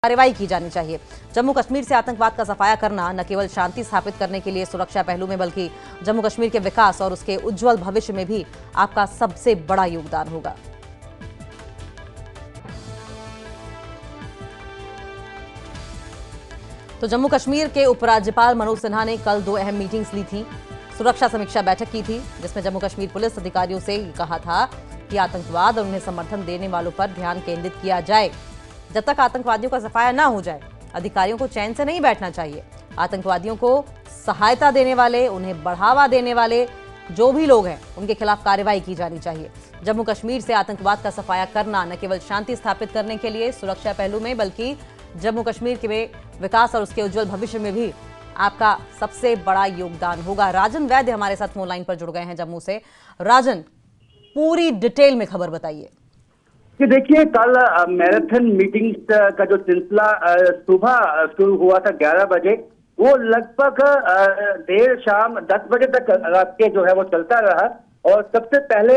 कार्रवाई की जानी चाहिए। जम्मू कश्मीर से आतंकवाद का सफाया करना न केवल शांति स्थापित करने के लिए सुरक्षा पहलू में, बल्कि जम्मू कश्मीर के विकास और उसके उज्जवल भविष्य में भी आपका सबसे बड़ा योगदान होगा। तो जम्मू कश्मीर के उपराज्यपाल मनोज सिन्हा ने कल 2 अहम मीटिंग्स ली थी। सुरक्षा समीक्षा बैठक की थी, जिसमें जम्मू कश्मीर पुलिस अधिकारियों से कहा था कि आतंकवाद और उन्हें समर्थन देने वालों पर ध्यान केंद्रित किया जाए। जब तक आतंकवादियों का सफाया ना हो जाए, अधिकारियों को चैन से नहीं बैठना चाहिए। आतंकवादियों को सहायता देने वाले, उन्हें बढ़ावा देने वाले जो भी लोग हैं, उनके खिलाफ कार्रवाई की जानी चाहिए। जम्मू कश्मीर से आतंकवाद का सफाया करना न केवल शांति स्थापित करने के लिए सुरक्षा पहलू में, बल्कि जम्मू कश्मीर के विकास और उसके उज्जवल भविष्य में भी आपका सबसे बड़ा योगदान होगा। राजन वैद्य हमारे साथ फोन लाइन पर जुड़ गए हैं जम्मू से। राजन, पूरी डिटेल में खबर बताइए। कि देखिए, कल मैराथन मीटिंग का जो सिलसिला सुबह शुरू हुआ था 11 बजे, वो लगभग देर शाम 10 बजे तक रात के जो है वो चलता रहा। और सबसे पहले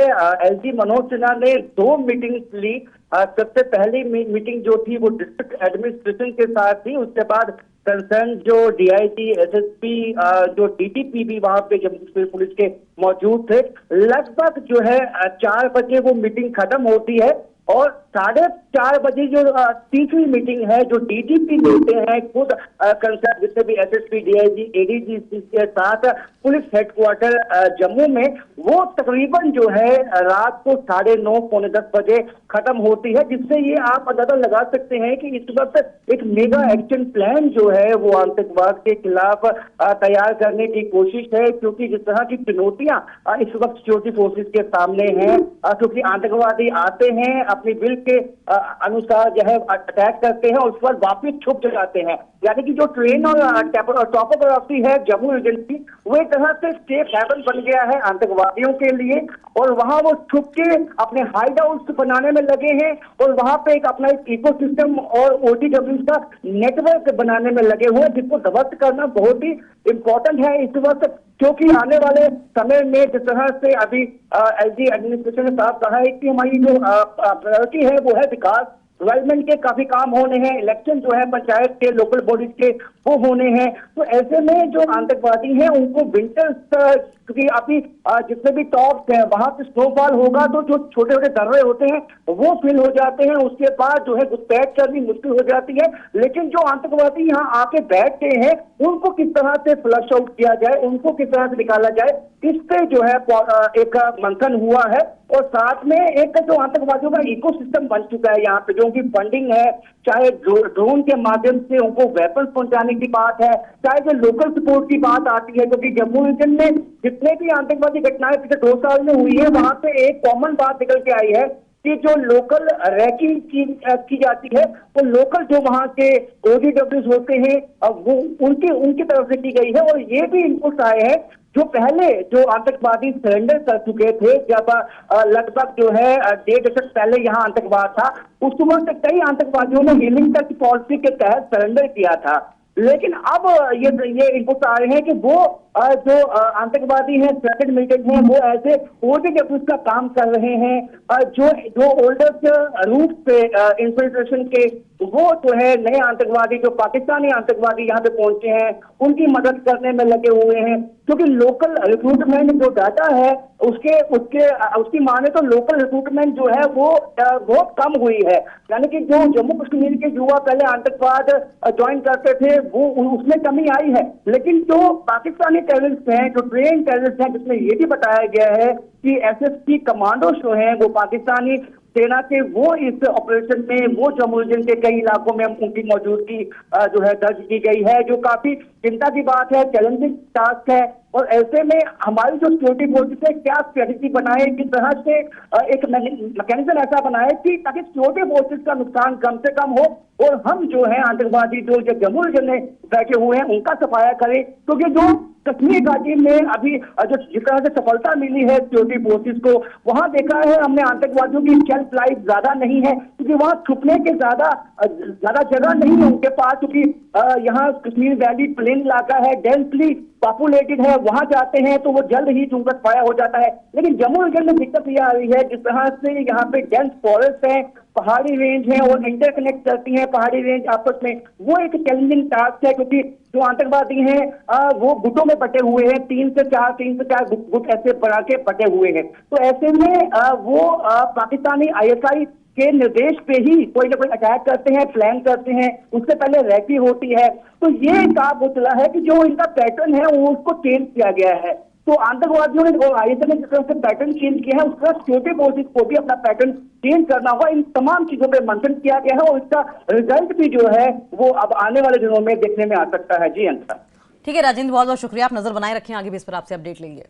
एलजी मनोज सिन्हा ने 2 मीटिंग ली। सबसे पहली मीटिंग जो थी वो डिस्ट्रिक्ट एडमिनिस्ट्रेशन के साथ थी। उसके बाद कंसर्न जो डीआईजी, एसएसपी, जो डीटीपी भी वहां पे जम्मू कश्मीर पुलिस के मौजूद थे। लगभग जो है 4 बजे वो मीटिंग खत्म होती है और 4:30 बजे जो तीसरी मीटिंग है, जो डीजीपी लेते हैं खुद कंसर्न, जिससे भी एसएसपी, डीआईजी, एडीजी के साथ पुलिस हेडक्वार्टर जम्मू में, वो तकरीबन जो है रात को 9:30 पौने 10 बजे खत्म होती है। जिससे ये आप अंदाजा लगा सकते हैं कि इस वक्त एक मेगा एक्शन प्लान जो है वो आतंकवाद के खिलाफ तैयार करने की कोशिश है। क्योंकि जिस तरह की चुनौतियां इस वक्त सिक्योरिटी फोर्सेस के सामने हैं, क्योंकि आतंकवादी आते हैं, अपनी बिल के अनुसार जो है अटैक करते हैं और उसके बाद वापिस छुप जाते हैं। यानी कि जो ट्रेन और टॉपोग्राफी है जम्मू रीजन की, वो एक तरह से सेफ हेवन बन गया है आतंकवादियों के लिए। और वहां वो छुप के अपने हाइड आउट्स बनाने में लगे हैं और वहां पे अपना एक इकोसिस्टम और ओटीडब्ल्यू का नेटवर्क बनाने में लगे हुए हैं, जिसको ध्वस्त करना बहुत ही इंपॉर्टेंट है इस वक्त। क्योंकि आने वाले समय में जिस तरह से अभी एलजी एडमिनिस्ट्रेशन ने साफ कहा है कि हमारी जो प्रायोरिटी है वो है विकास, डेवलपमेंट के काफी काम होने हैं, इलेक्शन जो है पंचायत के, लोकल बॉडीज के वो होने हैं। तो ऐसे में जो आतंकवादी हैं उनको विंटर्स, क्योंकि अभी जितने भी टॉप्स हैं वहां पे स्नोफॉल होगा तो जो छोटे छोटे दर्रे होते हैं वो फिल हो जाते हैं। उसके बाद जो है घुसपैठ करनी मुश्किल हो जाती है। लेकिन जो आतंकवादी यहाँ आके बैठते हैं उनको किस तरह से फ्लश आउट किया जाए, उनको किस तरह से निकाला जाए, इस पे जो है एक मंथन हुआ है। और साथ में एक जो आतंकवादियों का इकोसिस्टम बन चुका है यहाँ पे, जो उनकी फंडिंग है, चाहे ड्रोन के माध्यम से उनको वेपन पहुंचाने की बात है, चाहे जो लोकल सपोर्ट की बात आती है। क्योंकि जम्मू रीजन में जितने भी आतंकवादी घटनाएं पिछले 2 साल में हुई है, वहां पे एक कॉमन बात निकल के आई है कि जो लोकल रैकिंग की जाती है, वो लोकल जो वहां के ओडीडब्ल्यूज होते हैं वो उनकी तरफ से की गई है। और ये भी इनपुट आए हैं जो पहले जो आतंकवादी सरेंडर कर चुके थे, जब लगभग जो है 1.5 दशक पहले यहाँ आतंकवाद था, उस वक्त कई आतंकवादियों ने हीलिंग टच पॉलिसी के तहत सरेंडर किया था। लेकिन अब ये इनपुट आ रहे हैं कि वो जो आतंकवादी हैं, थ्रेटेड मिलिटेंट हैं, वो ऐसे ओडीडब्ल्यूज का काम कर रहे हैं। जो ओल्डेस्ट रूट पे इंफिल्ट्रेशन के, वो जो है नए आतंकवादी, जो पाकिस्तानी आतंकवादी यहाँ पे पहुंचे हैं, उनकी मदद करने में लगे हुए हैं। क्योंकि लोकल रिक्रूटमेंट जो डाटा है उसकी माने तो लोकल रिक्रूटमेंट जो है वो बहुत कम हुई है। यानी कि जो जम्मू कश्मीर के युवा पहले आतंकवाद ज्वाइन करते थे वो उसमें कमी आई है। लेकिन जो पाकिस्तानी टेररिस्ट हैं, जो ट्रेन टेररिस्ट हैं, जिसमें ये भी बताया गया है कि एसएसपी कमांडो जो हैं वो पाकिस्तानी सेना के, वो इस ऑपरेशन में, वो जम्मू रीजन के कई इलाकों में उनकी मौजूदगी जो है दर्ज की गई है, जो काफी चिंता की बात है, चैलेंजिंग टास्क है। और ऐसे में हमारी जो सिक्योरिटी फोर्सेस है क्या स्ट्रेटेजी बनाए, किस तरह से एक मैकेनिज्म ऐसा बनाए कि ताकि सिक्योरिटी फोर्सेस का नुकसान कम से कम हो और हम जो है आतंकवादी जो जम्मू रीजन में बैठे हुए हैं उनका सफाया करें। क्योंकि जो कश्मीर घाटी में अभी जो जिस तरह से सफलता मिली है सिक्योरिटी फोर्सेस को, वहां देखा है हमने आतंकवादियों की शेल्फ लाइफ ज्यादा नहीं है, क्योंकि वहां छुपने के ज्यादा जगह नहीं है उनके पास। क्योंकि यहाँ कश्मीर वैली प्लेन इलाका है, डेंसली पॉपुलेटेड है, वहां जाते हैं तो वो जल्द ही उनका सफाया हो जाता है। लेकिन जम्मू रीजन में दिक्कत यह आ रही है जिस तरह से यहाँ पे डेंस फॉरेस्ट है, पहाड़ी रेंज है और इंटरकनेक्ट करती हैं पहाड़ी रेंज आपस में, वो एक चैलेंजिंग टास्क है, क्योंकि जो आतंकवादी हैं वो गुटों में बटे हुए हैं, 3 से 4 गुट ऐसे बना के बटे हुए हैं। तो ऐसे में वो पाकिस्तानी ISI के निर्देश पे ही कोई ना कोई अटैक करते हैं, प्लान करते हैं, उससे पहले रैकी होती है। तो ये काम चला है कि जो इनका पैटर्न है वो उसको चेंज किया गया है। तो आतंकवादियों ने और ISI ने जिस तरह से पैटर्न चेंज किया है, उसका सिक्योरिटी फोर्सेस को भी अपना पैटर्न चेंज करना होगा। इन तमाम चीजों पे मंथन किया गया है और इसका रिजल्ट भी जो है वो अब आने वाले दिनों में देखने में आ सकता है। जी अंतरा। ठीक है राजेंद्र, बहुत बहुत शुक्रिया, आप नजर बनाए रखें, आगे भी इस पर आपसे अपडेट लेंगे।